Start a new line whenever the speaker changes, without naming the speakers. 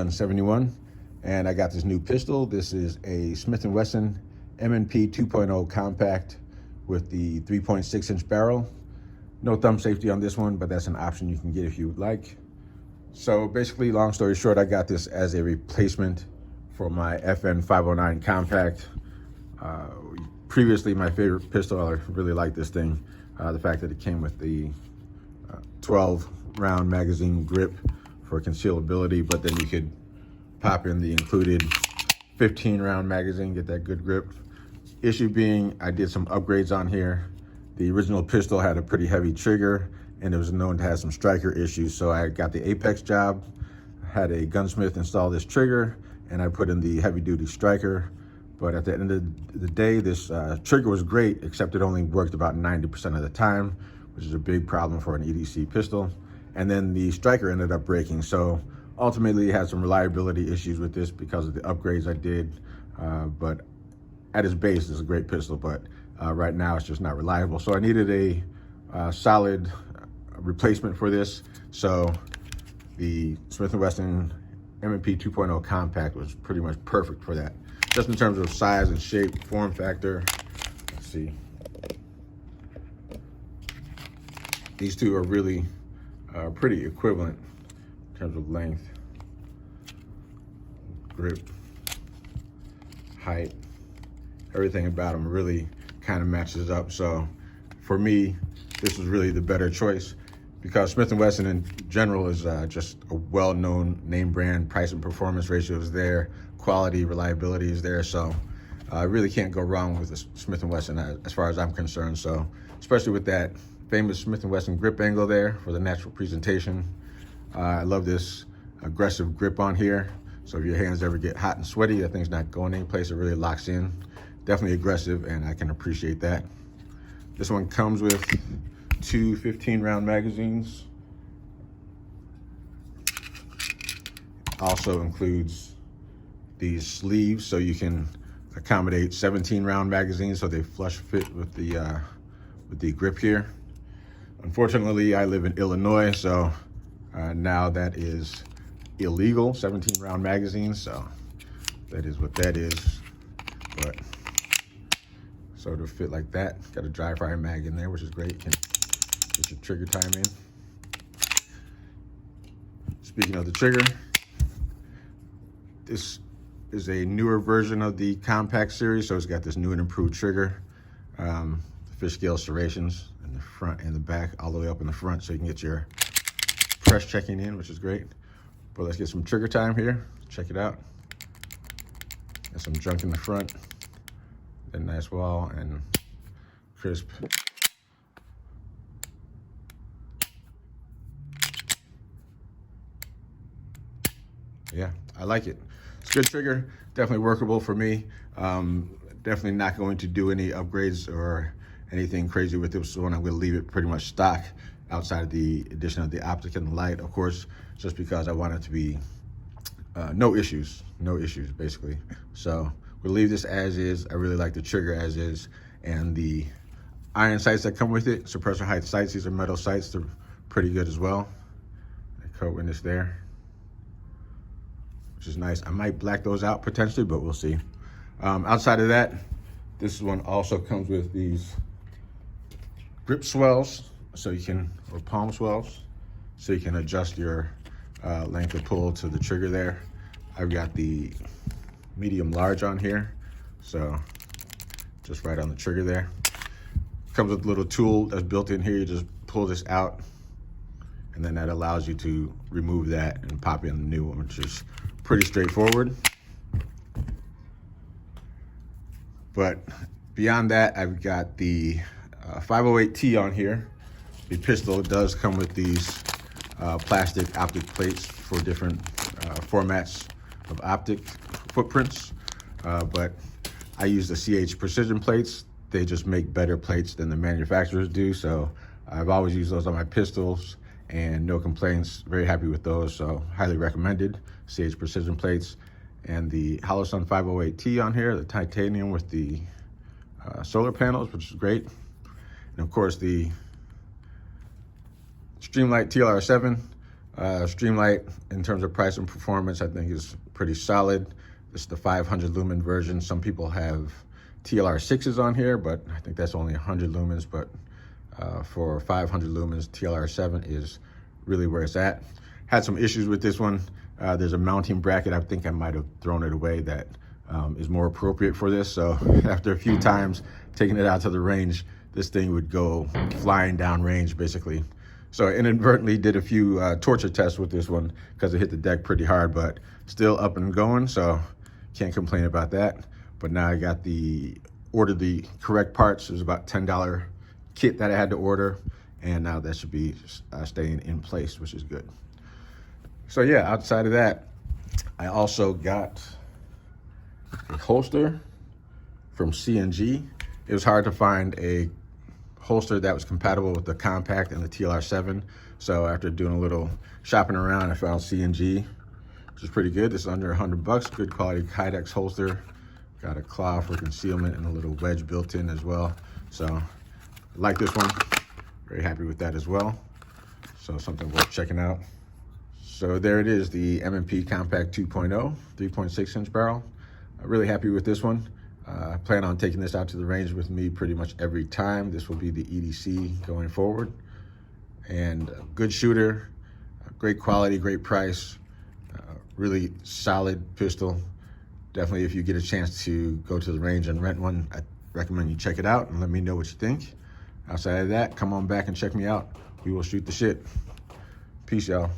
Gun 71, and I got this new pistol. This is a Smith & Wesson M&P 2.0 compact with the 3.6-inch barrel. No thumb safety on this one, but that's an option you can get if you would like. So basically, long story short, I got this as a replacement for my FN 509 compact. Previously, my favorite pistol, I really liked this thing. The fact that it came with the 12-round magazine grip for concealability, but then you could pop in the included 15-round magazine, get that good grip. Issue being, I did some upgrades on here. The original pistol had a pretty heavy trigger, and it was known to have some striker issues, so I got the Apex job, had a gunsmith install this trigger, and I put in the heavy-duty striker. But at the end of the day, this trigger was great, except it only worked about 90% of the time, which is a big problem for an EDC pistol. And then the striker ended up breaking. So ultimately, I had some reliability issues with this because of the upgrades I did. But at its base, it's a great pistol, but right now it's just not reliable. So I needed a solid replacement for this. So the Smith & Wesson M&P 2.0 compact was pretty much perfect for that. Just in terms of size and shape, form factor. Let's see. These two are really pretty equivalent in terms of length, grip, height. Everything about them really kind of matches up. So for me, this was really the better choice because Smith & Wesson in general is just a well-known name brand. Price and performance ratio is there. Quality, reliability is there. So I really can't go wrong with the Smith & Wesson as far as I'm concerned. So especially with that famous Smith & Wesson grip angle there for the natural presentation. I love this aggressive grip on here. So if your hands ever get hot and sweaty, that thing's not going anyplace. It really locks in. Definitely aggressive, and I can appreciate that. This one comes with two 15-round magazines. Also includes these sleeves, so you can accommodate 17-round magazines, so they flush fit with the grip here. Unfortunately, I live in Illinois, so now that is illegal, 17-round magazines, so that is what that is. But so it'll fit like that. Got a dry fire mag in there, which is great. You can get your trigger time in. Speaking of the trigger, this is a newer version of the compact series, so it's got this new and improved trigger. Fish scale serrations in the front and the back, all the way up in the front, so you can get your press checking in, which is great. But let's get some trigger time here. Check it out. Got some junk in the front, a nice wall and crisp. Yeah, I like it. It's a good trigger, definitely workable for me. Definitely not going to do any upgrades or anything crazy with this one. I'm going to leave it pretty much stock outside of the addition of the optic and the light, of course, just because I want it to be no issues basically. So we'll leave this as is. I really like the trigger as is, and the iron sights that come with it, suppressor height sights. These are metal sights. They're pretty good as well. Coat witness there, which is nice. I might black those out potentially, but we'll see. Outside of that, this one also comes with these grip swells, so you can, or palm swells, so you can adjust your length of pull to the trigger there. I've got the medium large on here, so just right on the trigger there. Comes with a little tool that's built in here. You just pull this out, and then that allows you to remove that and pop in the new one, which is pretty straightforward. But beyond that, I've got the 508T on here. The pistol does come with these plastic optic plates for different formats of optic footprints, but I use the CH Precision plates. They just make better plates than the manufacturers do, so I've always used those on my pistols and no complaints. Very happy with those, so highly recommended. CH Precision plates. And the Holosun 508T on here, the titanium with the solar panels, which is great. And of course the Streamlight TLR7 Streamlight, in terms of price and performance, I think is pretty solid. This is the 500 lumen version. Some people have TLR6s on here, but I think that's only 100 lumens. But for 500 lumens, TLR7 is really where it's at. Had some issues with this one. There's a mounting bracket. I think I might have thrown it away that is more appropriate for this. So after a few times taking it out to the range, this thing would go flying down range basically. So I inadvertently did a few torture tests with this one because it hit the deck pretty hard, but still up and going. So can't complain about that. But now I got ordered the correct parts. It was about $10 kit that I had to order. And now that should be staying in place, which is good. So yeah, outside of that, I also got a holster from C&G. It was hard to find a holster that was compatible with the compact and the TLR7. So after doing a little shopping around, I found C&G, which is pretty good. It's under $100, good quality Kydex holster. Got a claw for concealment and a little wedge built in as well. So I like this one. Very happy with that as well. So something worth checking out. So there it is, the M&P Compact 2.0, 3.6 inch barrel. I'm really happy with this one. I plan on taking this out to the range with me pretty much every time. This will be the EDC going forward. And a good shooter, great quality, great price, really solid pistol. Definitely if you get a chance to go to the range and rent one, I recommend you check it out and let me know what you think. Outside of that, come on back and check me out. We will shoot the shit. Peace, y'all.